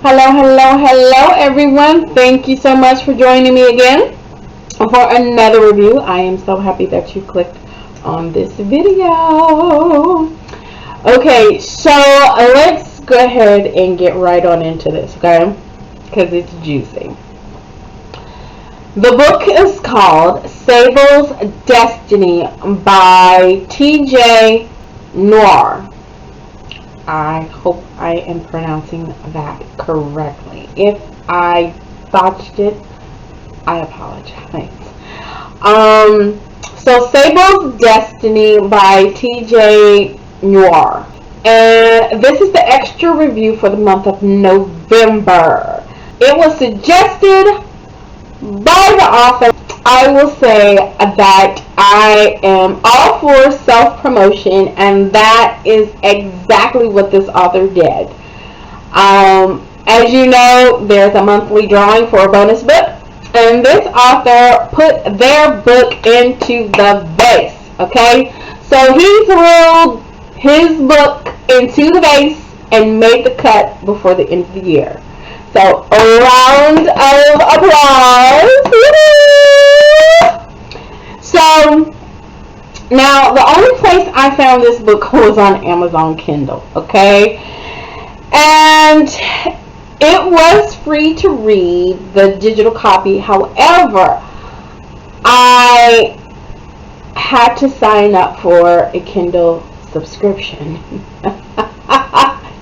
Hello, everyone. Thank you so much for joining me again for another review. I am so happy that you clicked on this video. Okay, so let's go ahead and get right on into this, okay? Because it's juicy. The book is called Sable's Destiny by T.J. Noir. I hope I am pronouncing that correctly. If I botched it, I apologize. So Sable's Destiny by T.J. Noir. And this is the extra review for the month of November. It was suggested by the author. I will say that I am all for self-promotion, and that is exactly what this author did. As you know, there's a monthly drawing for a bonus book, and this author put their book into the vase, okay? So he threw his book into the vase and made the cut before the end of the year. So, a round of applause. So, now the only place I found this book was on Amazon Kindle, okay? And it was free to read, the digital copy. However, I had to sign up for a Kindle subscription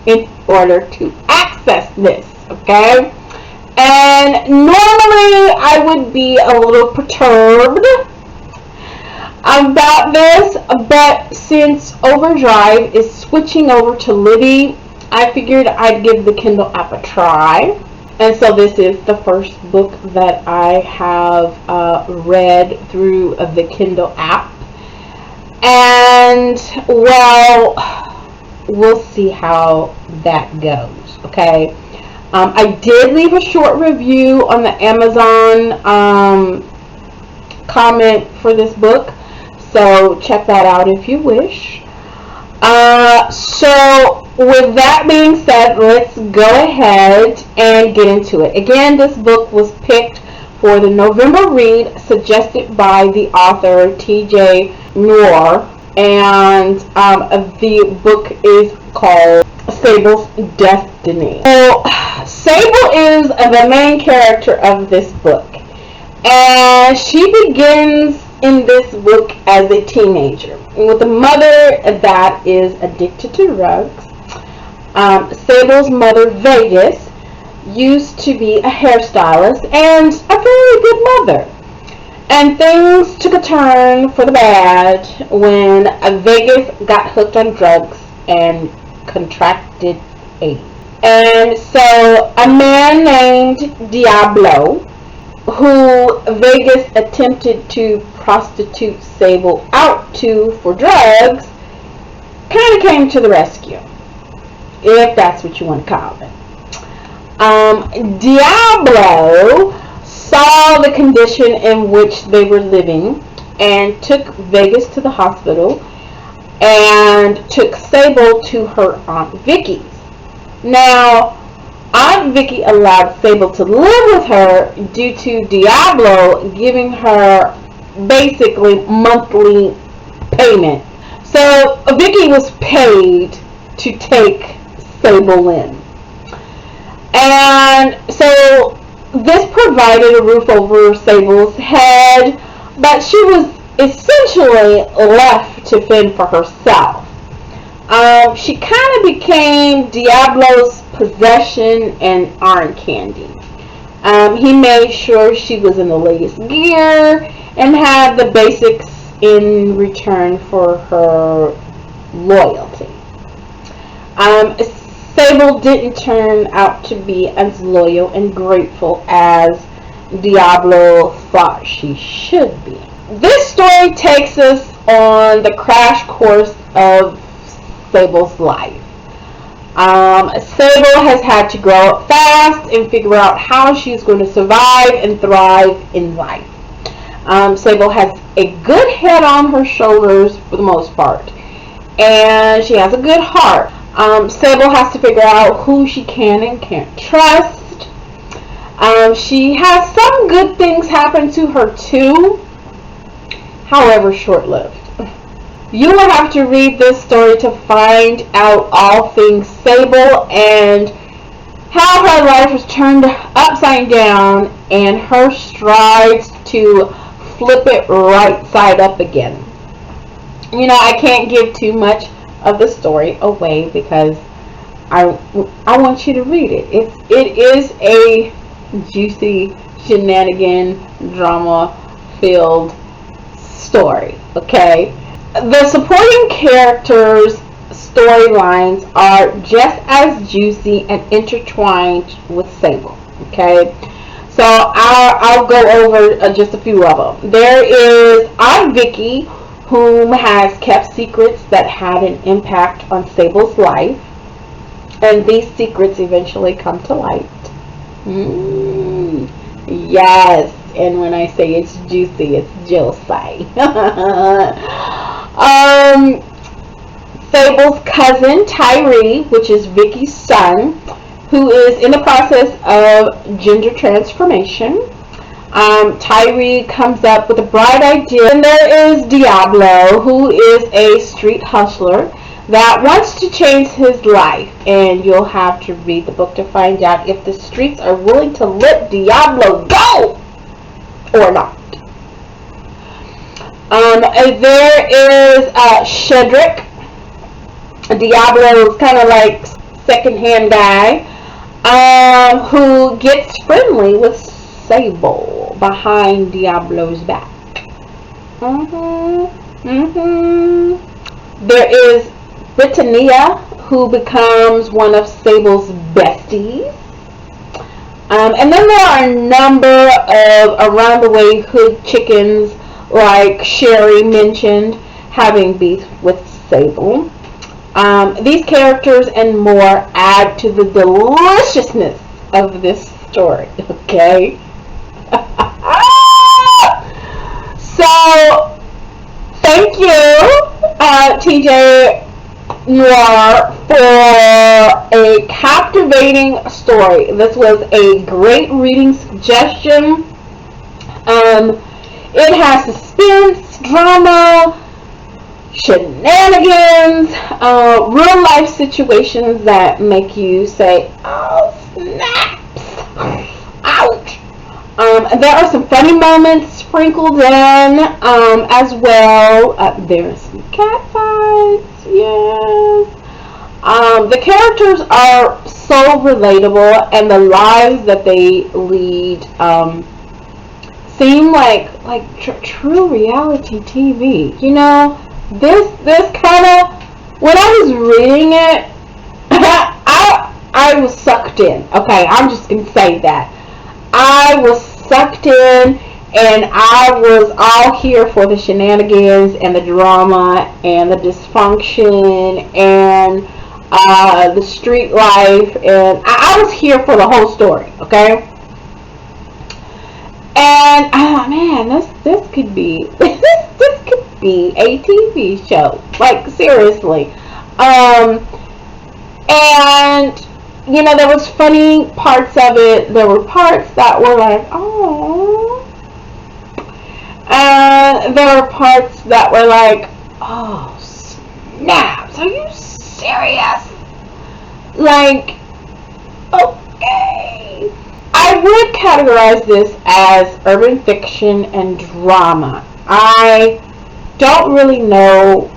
in order to access this. Okay, and normally I would be a little perturbed about this, but since Overdrive is switching over to Libby, I figured I'd give the Kindle app a try. And so this is the first book that I have read through the Kindle app. And, well, we'll see how that goes, okay? I did leave a short review on the Amazon comment for this book, so check that out if you wish. So with that being said, let's go ahead and get into it. Again, this book was picked for the November read suggested by the author T.J. Noir, and the book is called Sable's Destiny. So, Sable is the main character of this book, and she begins in this book as a teenager with a mother that is addicted to drugs. Sable's mother, Vegas, used to be a hairstylist and a very good mother. And things took a turn for the bad when Vegas got hooked on drugs and contracted AIDS. And so a man named Diablo, who Vegas attempted to prostitute Sable out to for drugs, kind of came to the rescue, if that's what you want to call it. Diablo saw the condition in which they were living and took Vegas to the hospital and took Sable to her Aunt Vicky's. Now, Aunt Vicky allowed Sable to live with her due to Diablo giving her basically monthly payment. So Vicky was paid to take Sable in. And so this provided a roof over Sable's head, but she was essentially left to fend for herself. She kind of became Diablo's possession and arm candy. He made sure she was in the latest gear and had the basics in return for her loyalty. Sable didn't turn out to be as loyal and grateful as Diablo thought she should be. This story takes us on the crash course of Sable's life. Sable has had to grow up fast and figure out how she's going to survive and thrive in life. Sable has a good head on her shoulders for the most part, and she has a good heart. Sable has to figure out who she can and can't trust. She has some good things happen to her too, however short-lived. You will have to read this story to find out all things Sable and how her life was turned upside down and her strides to flip it right side up again. I can't give too much of the story away because I want you to read it. It is a juicy, shenanigan, drama-filled story, okay? The supporting characters' storylines are just as juicy and intertwined with Sable, okay? So I'll go over just a few of them. There is Aunt Vicky, whom has kept secrets that had an impact on Sable's life, and these secrets eventually come to light. Yes, and when I say it's juicy, it's juicy. Sable's cousin Tyree, which is Vicky's son, who is in the process of gender transformation. Tyree comes up with a bright idea. And there is Diablo, who is a street hustler that wants to change his life. And you'll have to read the book to find out if the streets are willing to let Diablo go or not. There is Shedrick. Diablo is kind of like second-hand guy who gets friendly with Sable behind Diablo's back. There is Britannia, who becomes one of Sable's besties. And then there are a number of around-the-way hood chickens, like Sherry mentioned, having beef with Sable. These characters and more add to the deliciousness of this story, okay? So, thank you, TJ Noir, for a captivating story. This was a great reading suggestion. It has suspense, drama, shenanigans, real life situations that make you say, oh snaps, ouch. There are some funny moments sprinkled in as well. There's some cat fights, yes. The characters are so relatable, and the lives that they lead seem like true reality TV. This kind of, when I was reading it, I was sucked in. Okay, I'm just gonna say that. I was sucked in, and I was all here for the shenanigans and the drama and the dysfunction and the street life, and I was here for the whole story. Okay. And man, this could be this could be a TV show, like seriously. And there was funny parts of it. There were parts that were like, oh, and there were parts that were like, oh snaps, are you serious? Like, okay. I would categorize this as urban fiction and drama. I don't really know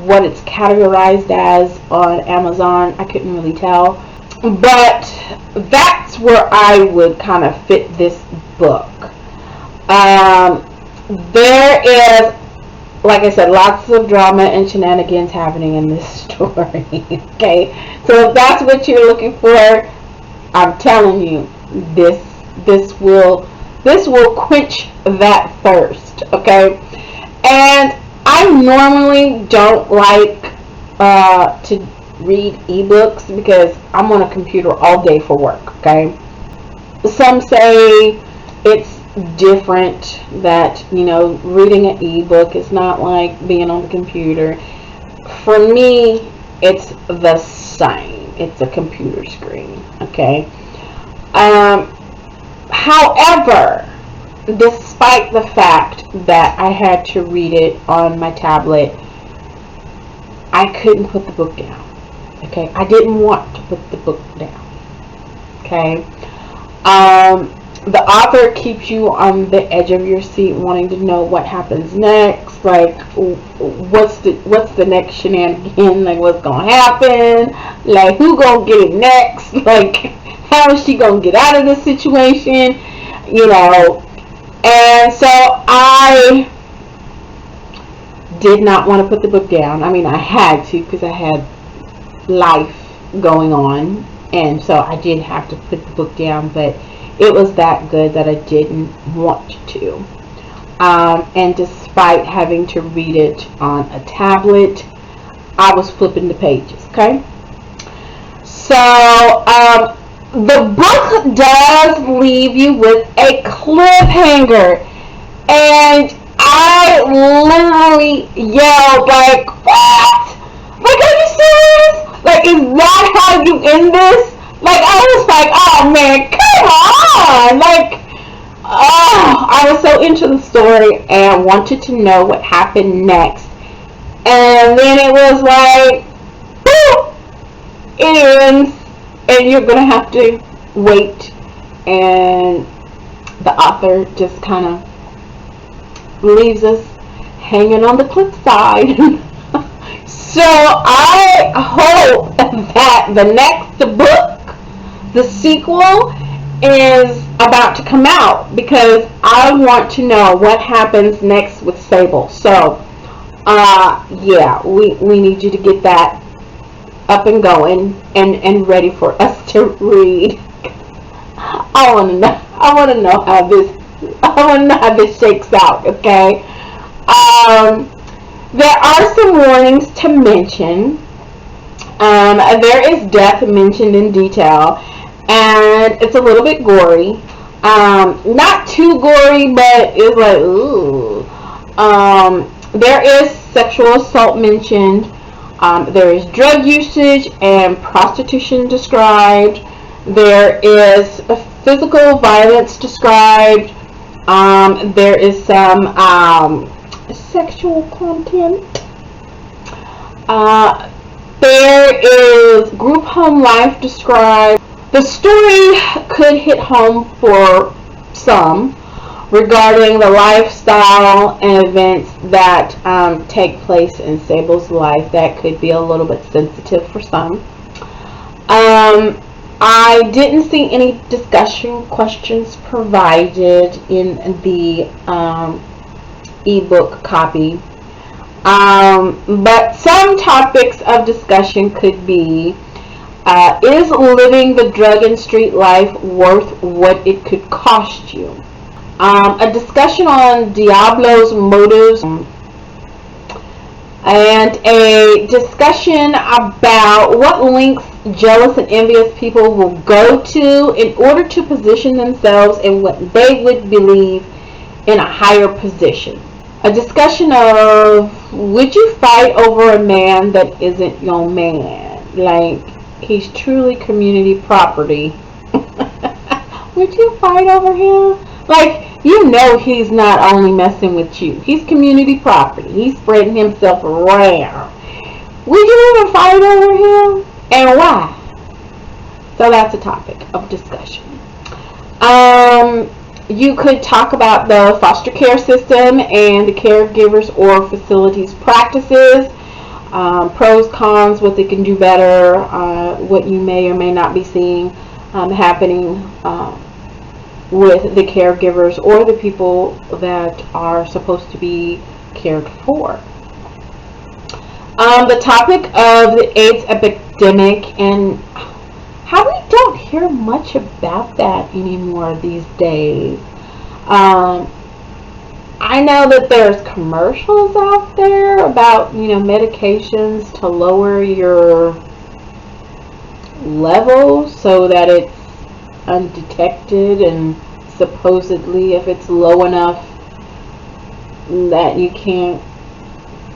what it's categorized as on Amazon. I couldn't really tell. But that's where I would kind of fit this book. There is, like I said, lots of drama and shenanigans happening in this story. Okay? So if that's what you're looking for, I'm telling you, this will quench that thirst, okay? And I normally don't like to read ebooks because I'm on a computer all day for work, okay? Some say it's different, that reading an ebook is not like being on the computer. For me, it's the same. It's a computer screen. Okay. However, despite the fact that I had to read it on my tablet, I couldn't put the book down. Okay, I didn't want to put the book down. Okay, the author keeps you on the edge of your seat, wanting to know what happens next. Like, what's the next shenanigan? Like, what's gonna happen? Like, who gonna get it next? Like, how is she gonna get out of this situation? You know. And so I did not want to put the book down. I mean, I had to, because I had life going on, and so I did have to put the book down, but it was that good that I didn't want to. And despite having to read it on a tablet, I was flipping the pages. Okay, so the book does leave you with a cliffhanger, and I literally yelled like, "What? Like, are you serious? Like, is that how you end this?" Like, I was like, "Oh man, come on!" Like, oh, I was so into the story and wanted to know what happened next. And then it was like, boop, it ends, and you're gonna have to wait. And the author just kind of leaves us hanging on the cliffside. So I hope that the next book, the sequel, is about to come out, because I want to know what happens next with Sable. So yeah, we need you to get that up and going and ready for us to read. I want to know. I want to know how this. I want to know how this shakes out. Okay. There are some warnings to mention. There is death mentioned in detail, and it's a little bit gory. Not too gory, but it's like, ooh. There is sexual assault mentioned. There is drug usage and prostitution described. There is physical violence described. There is some sexual content. There is group home life described. The story could hit home for some regarding the lifestyle and events that take place in Sable's life. That could be a little bit sensitive for some. I didn't see any discussion questions provided in the ebook copy. But some topics of discussion could be, is living the drug and street life worth what it could cost you? A discussion on Diablo's motives, and a discussion about what lengths jealous and envious people will go to in order to position themselves in what they would believe in a higher position. A discussion of, would you fight over a man that isn't your man? Like, he's truly community property. Would you fight over him? Like, you know he's not only messing with you. He's community property. He's spreading himself around. Would you ever fight over him? And why? So that's a topic of discussion. You could talk about the foster care system and the caregivers or facilities practices, pros, cons, what they can do better, what you may or may not be seeing happening with the caregivers or the people that are supposed to be cared for. The topic of the AIDS epidemic and how we don't hear much about that anymore these days. I know that there's commercials out there about, medications to lower your levels so that it's undetected, and supposedly if it's low enough that you can't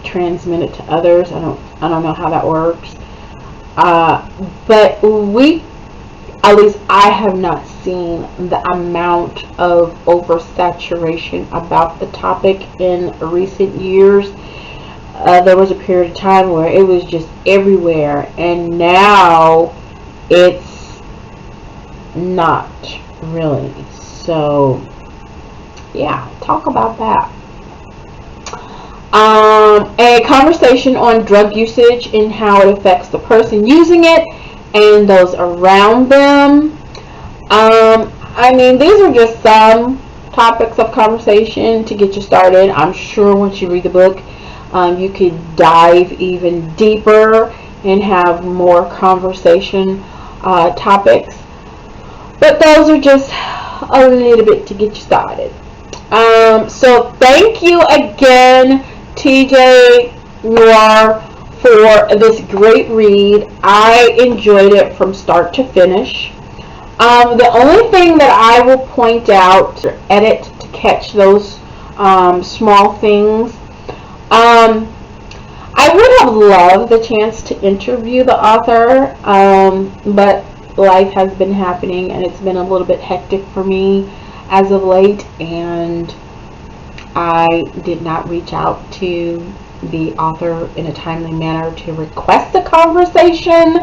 transmit it to others. I don't know how that works. But at least I have not seen the amount of oversaturation about the topic in recent years. There was a period of time where it was just everywhere, and now it's not really. So, yeah, talk about that. A conversation on drug usage and how it affects the person using it and those around them. I mean, these are just some topics of conversation to get you started. I'm sure once you read the book, you could dive even deeper and have more conversation topics. But those are just a little bit to get you started. So thank you again, TJ Noir, for this great read. I enjoyed it from start to finish. The only thing that I will point out, edit to catch those small things. I would have loved the chance to interview the author, but life has been happening and it's been a little bit hectic for me as of late, and I did not reach out to the author in a timely manner to request a conversation,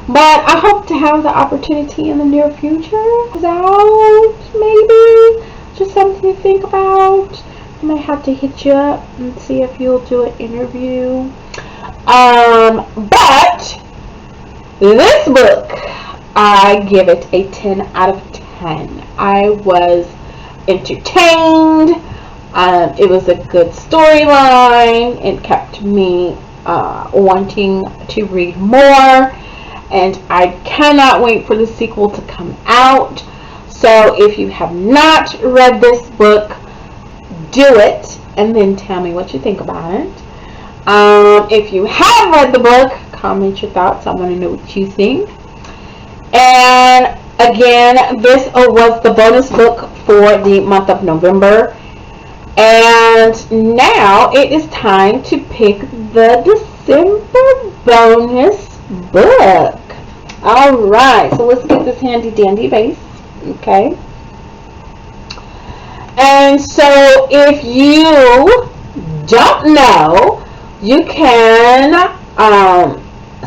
but I hope to have the opportunity in the near future. Out, maybe just something to think about. I might have to hit you up and see if you'll do an interview. But this book, I give it a 10 out of 10. I was entertained. It was a good storyline. It kept me wanting to read more, and I cannot wait for the sequel to come out. So if you have not read this book, do it and then tell me what you think about it. If you have read the book, comment your thoughts. I want to know what you think. And again, this was the bonus book for the month of November. And now it is time to pick the December bonus book. Alright, so let's get this handy dandy base. Okay. And so if you don't know, you can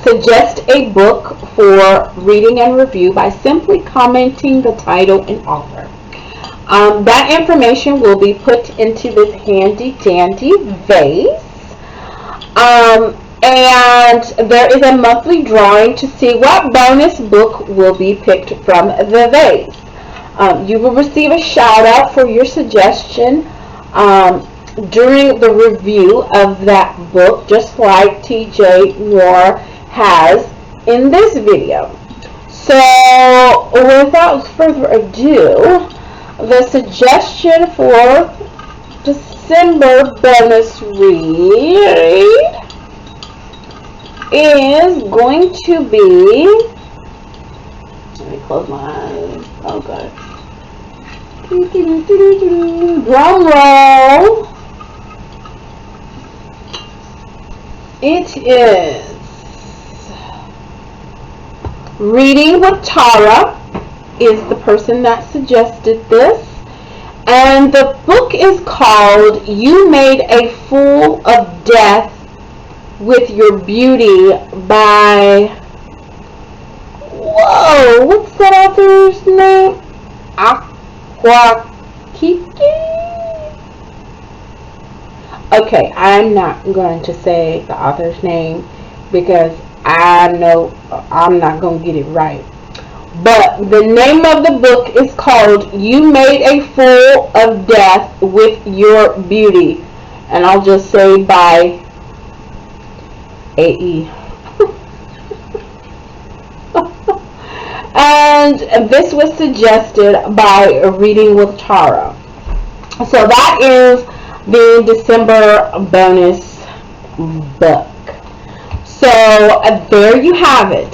suggest a book for reading and review by simply commenting the title and author. That information will be put into this handy dandy vase. And there is a monthly drawing to see what bonus book will be picked from the vase. You will receive a shout out for your suggestion during the review of that book, just like TJ Noir has in this video. So without further ado, the suggestion for December bonus read is going to be, let me close my eyes. Oh god. Drum roll. It is Reading with Tara is the person that suggested this, and the book is called You Made a Fool of Death with Your Beauty by, whoa, what's that author's name? Okay, I'm not going to say the author's name because I know I'm not going to get it right. But the name of the book is called You Made a Fool of Death with Your Beauty. And I'll just say by A.E. And this was suggested by Reading with Tara. So that is the December bonus book. So there you have it.